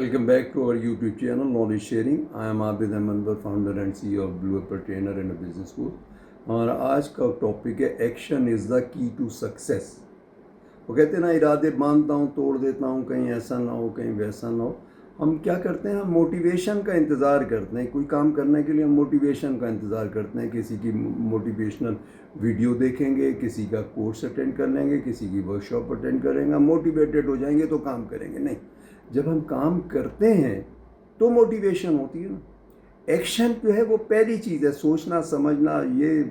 Welcome back to our YouTube channel, Knowledge Sharing. I am Abid Ahmed, founder and CEO of Blue Apple Trainer and a Business School. हमारा आज का topic है action is the key to success. वो कहते हैं ना, इरादे बांधता हूँ तोड़ देता हूँ, कहीं ऐसा ना हो कहीं वैसा ना हो। हम क्या करते हैं, हम मोटिवेशन का इंतज़ार करते हैं। कोई काम करने के लिए हम मोटिवेशन का इंतज़ार करते हैं। किसी की मोटिवेशनल वीडियो देखेंगे, किसी का कोर्स अटेंड कर लेंगे, किसी की वर्कशॉप अटेंड करेंगे, हम मोटिवेटेड हो जाएंगे तो काम करेंगे। नहीं, जब हम काम करते हैं तो मोटिवेशन होती है ना। एक्शन जो है वो पहली चीज़ है। सोचना समझना ये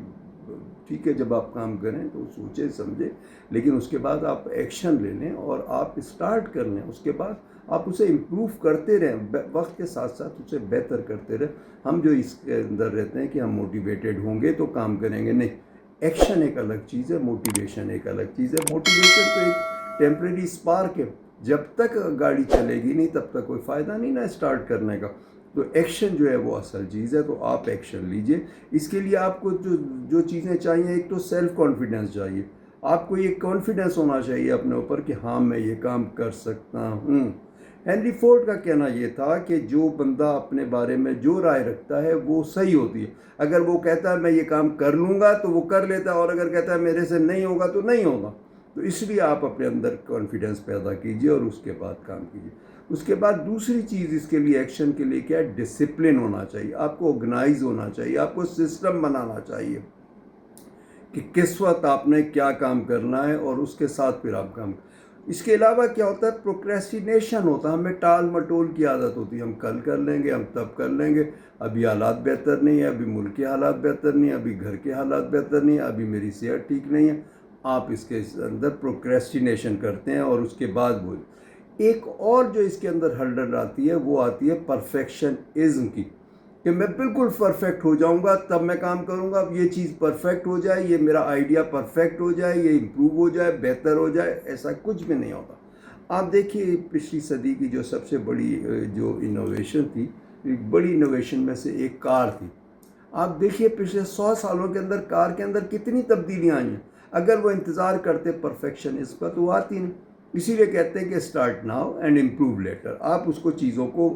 ठीक है, जब आप काम करें तो सोचें समझें, लेकिन उसके बाद आप एक्शन ले लें और आप स्टार्ट कर लें। उसके बाद आप उसे इम्प्रूव करते रहें, वक्त के साथ साथ उसे बेहतर करते रहें। हम जो इसके अंदर रहते हैं कि हम मोटिवेटेड होंगे तो काम करेंगे, नहीं। एक्शन एक अलग चीज़ है, मोटिवेशन एक अलग चीज़ है। मोटिवेशन तो एक टेम्प्रेरी स्पार्क है, जब तक गाड़ी चलेगी नहीं तब तक कोई फ़ायदा नहीं ना स्टार्ट करने का। तो एक्शन जो है वो असल चीज़ है, तो आप एक्शन लीजिए। इसके लिए आपको जो चीज़ें चाहिए, एक तो सेल्फ कॉन्फिडेंस चाहिए। आपको ये कॉन्फिडेंस होना चाहिए अपने ऊपर कि हाँ मैं ये काम कर सकता हूँ। हेनरी फोर्ड का कहना ये था कि जो बंदा अपने बारे में जो राय रखता है वो सही होती है। अगर वो कहता है मैं ये काम कर लूँगा तो वो कर लेता है, और अगर कहता है मेरे से नहीं होगा तो नहीं होगा। तो इसलिए आप अपने अंदर कॉन्फिडेंस पैदा कीजिए और उसके बाद काम कीजिए। उसके बाद दूसरी चीज़ इसके लिए, एक्शन के लिए क्या है, डिसिप्लिन होना चाहिए। आपको ऑर्गेनाइज होना चाहिए, आपको सिस्टम बनाना चाहिए कि किस वक्त आपने क्या काम करना है और उसके साथ फिर आप काम। इसके अलावा क्या होता है, प्रोक्रेस्टिनेशन होता है। हमें टाल मटोल की आदत होती है। हम कल कर लेंगे, हम तब कर लेंगे, अभी हालात बेहतर नहीं है, अभी मुल्क के हालात बेहतर नहीं है, अभी घर के हालात बेहतर नहीं है, अभी मेरी सेहत ठीक नहीं है। आप इसके अंदर प्रोक्रेस्टिनेशन करते हैं और उसके बाद वो एक और जो इसके अंदर हर्डल आती है वो आती है परफेक्शनिज्म की, कि मैं बिल्कुल परफेक्ट हो जाऊंगा तब मैं काम करूंगा। अब ये चीज़ परफेक्ट हो जाए, ये मेरा आइडिया परफेक्ट हो जाए, ये इम्प्रूव हो जाए, बेहतर हो जाए, ऐसा कुछ भी नहीं होता। आप देखिए पिछली सदी की जो सबसे बड़ी जो इनोवेशन थी, एक बड़ी इनोवेशन में से एक कार थी। आप देखिए पिछले 100 सालों के अंदर कार के अंदर कितनी तब्दीलियाँ आई हैं। अगर वो इंतज़ार करते परफेक्शन इसका तो आती नहीं। इसीलिए कहते हैं कि start now and improve later. आप उसको चीज़ों को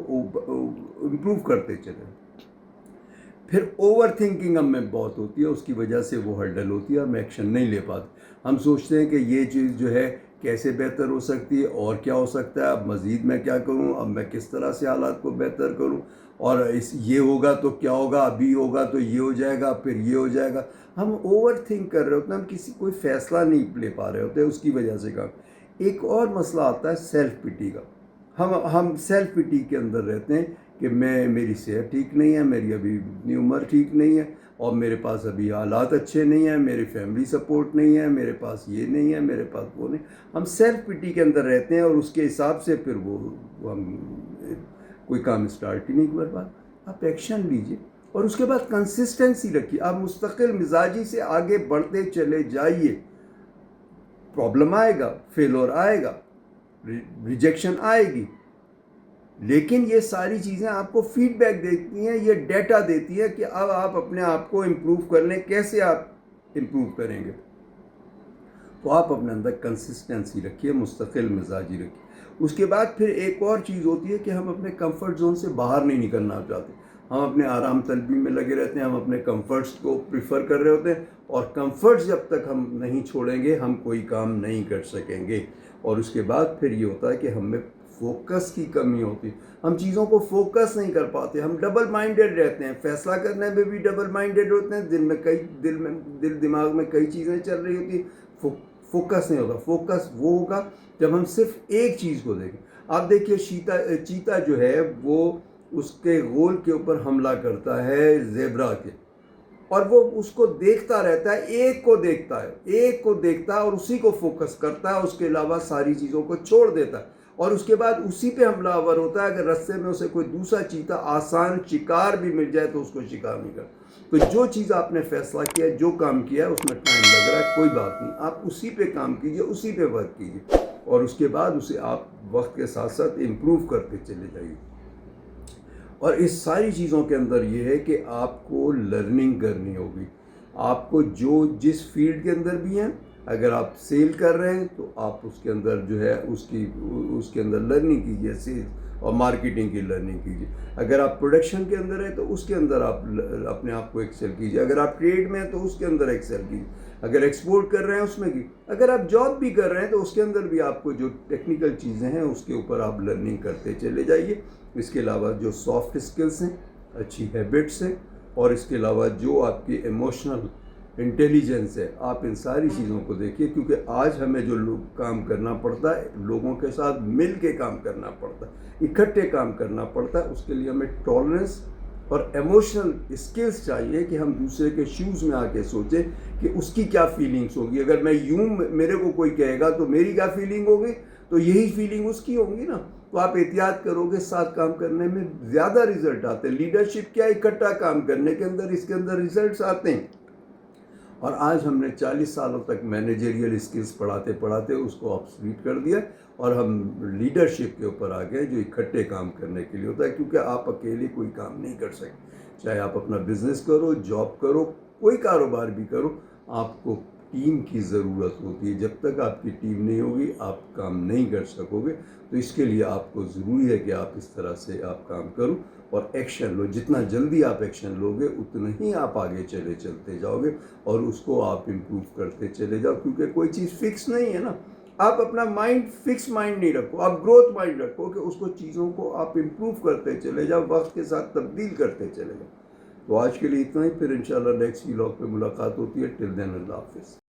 इम्प्रूव करते चले। फिर ओवर थिंकिंग हम में बहुत होती है, उसकी वजह से वो हर्डल होती है, हम एक्शन नहीं ले पाते। हम सोचते हैं कि ये चीज़ जो है कैसे बेहतर हो सकती है और क्या हो सकता है, अब मज़ीद मैं क्या करूँ, अब मैं किस तरह से हालात को बेहतर करूँ, और ये होगा तो क्या होगा, अभी होगा तो ये हो जाएगा, फिर ये हो जाएगा। हम ओवर थिंक कर रहे होते हैं, हम कोई फ़ैसला नहीं ले पा रहे होते, उसकी वजह से काम। एक और मसला आता है सेल्फ पिटी का। हम सेल्फ पिटी के अंदर रहते हैं कि मेरी सेहत ठीक नहीं है, मेरी अभी इतनी उम्र ठीक नहीं है, और मेरे पास अभी हालात अच्छे नहीं हैं, मेरी फैमिली सपोर्ट नहीं है, मेरे पास ये नहीं है, मेरे पास वो नहीं। हम सेल्फ पिटी के अंदर रहते हैं और उसके हिसाब से फिर वो हम कोई काम स्टार्ट ही नहीं कर पाते। आप एक्शन लीजिए और उसके बाद कंसिस्टेंसी रखिए। आप मुस्तकिल मिजाजी से आगे बढ़ते चले जाइए। प्रॉब्लम आएगा, फेलियर आएगा, रिजेक्शन आएगी, लेकिन ये सारी चीज़ें आपको फीडबैक देती हैं, ये डेटा देती है कि अब आप अपने आप को इम्प्रूव कर लें। कैसे आप इम्प्रूव करेंगे, तो आप अपने अंदर कंसिस्टेंसी रखिए, मुस्तकिल मिजाजी रखिए। उसके बाद फिर एक और चीज़ होती है कि हम अपने कंफर्ट जोन से बाहर नहीं निकलना चाहते। हम अपने आराम तलबी में लगे रहते हैं, हम अपने कंफर्ट्स को प्रिफर कर रहे होते हैं, और कंफर्ट्स जब तक हम नहीं छोड़ेंगे हम कोई काम नहीं कर सकेंगे। और उसके बाद फिर ये होता है कि हमें फोकस की कमी होती है। हम चीज़ों को फोकस नहीं कर पाते, हम डबल माइंडेड रहते हैं। फैसला करने में भी डबल माइंडेड होते हैं, दिल दिमाग में कई चीज़ें चल रही होती हैं, फोकस नहीं होता। फोकस वो होगा जब हम सिर्फ एक चीज़ को देखें। आप देखिए चीता जो है वो उसके गोल के ऊपर हमला करता है ज़ेब्रा के, और वो उसको देखता रहता है, एक को देखता है और उसी को फोकस करता है, उसके अलावा सारी चीज़ों को छोड़ देता है, और उसके बाद उसी पे हमलावर होता है। अगर रास्ते में उसे कोई दूसरा चीता आसान शिकार भी मिल जाए तो उसको शिकार नहीं करता। तो जो चीज़ आपने फैसला किया है, जो काम किया है, उसमें टाइम लग रहा है, कोई बात नहीं, आप उसी पे काम कीजिए, उसी पे वर्क कीजिए, और उसके बाद उसे आप वक्त के साथ साथ इम्प्रूव करते चले जाइए। और इस सारी चीज़ों के अंदर ये है कि आपको लर्निंग करनी होगी। आपको जिस फील्ड के अंदर भी हैं اگر آپ سیل کر رہے ہیں تو آپ اس کے اندر جو ہے اس کے اندر لرننگ کیجیے، سیل اور مارکیٹنگ کی لرننگ کیجیے. اگر آپ پروڈکشن کے اندر ہیں تو اس کے اندر آپ اپنے آپ کو ایکسل کیجیے. اگر آپ ٹریڈ میں ہیں تو اس کے اندر ایکسل کیجیے. اگر ایکسپورٹ کر رہے ہیں اس میں کی. اگر آپ جاب بھی کر رہے ہیں تو اس کے اندر بھی آپ کو جو ٹیکنیکل چیزیں ہیں اس کے اوپر آپ لرننگ کرتے چلے جائیے. اس کے علاوہ جو سافٹ اسکلس ہیں، اچھی ہیبٹس ہیں، اور اس کے علاوہ جو آپ کی ایموشنل انٹیلیجنس ہے، آپ ان ساری چیزوں کو دیکھیے. کیونکہ آج ہمیں جو کام کرنا پڑتا ہے، لوگوں کے ساتھ مل کے کام کرنا پڑتا ہے، اکٹھے کام کرنا پڑتا ہے. اس کے لیے ہمیں ٹالرنس اور ایموشنل اسکلس چاہیے کہ ہم دوسرے کے شوز میں آ کے سوچیں کہ اس کی کیا فیلنگس ہوگی. اگر میں یوں میرے کو کوئی کہے گا تو میری کیا فیلنگ ہوگی، تو یہی فیلنگ اس کی ہوگی نا. تو آپ احتیاط کرو گے، ساتھ کام کرنے میں زیادہ ریزلٹ آتے ہیں. لیڈرشپ کیا، اکٹھا کام کرنے کے اندر اس کے اندر ریزلٹس آتے ہیں. اور آج ہم نے 40 سالوں تک مینیجریل اسکلس پڑھاتے پڑھاتے اس کو آبسلیٹ کر دیا، اور ہم لیڈرشپ کے اوپر آ گئے جو اکٹھے کام کرنے کے لیے ہوتا ہے. کیونکہ آپ اکیلے کوئی کام نہیں کر سکتے. چاہے آپ اپنا بزنس کرو، جاب کرو، کوئی کاروبار بھی کرو، آپ کو ٹیم کی ضرورت ہوتی ہے. جب تک آپ کی ٹیم نہیں ہوگی آپ کام نہیں کر سکو گے. تو اس کے لیے آپ کو ضروری ہے کہ آپ اس طرح سے آپ کام کرو اور ایکشن لو. جتنا جلدی آپ ایکشن لو گے اتنا ہی آپ آگے چلتے جاؤ گے، اور اس کو آپ امپروو کرتے چلے جاؤ. کیونکہ کوئی چیز فکس نہیں ہے نا. آپ اپنا مائنڈ فکس مائنڈ نہیں رکھو، آپ گروتھ مائنڈ رکھو کہ اس کو چیزوں کو آپ امپروو کرتے چلے جاؤ، وقت کے ساتھ تبدیل کرتے چلے جاؤ. تو آج کے لیے اتنا ہی. پھر انشاءاللہ نیکسٹ ولاگ پہ ملاقات ہوتی ہے. ٹل دین اللہ حافظ.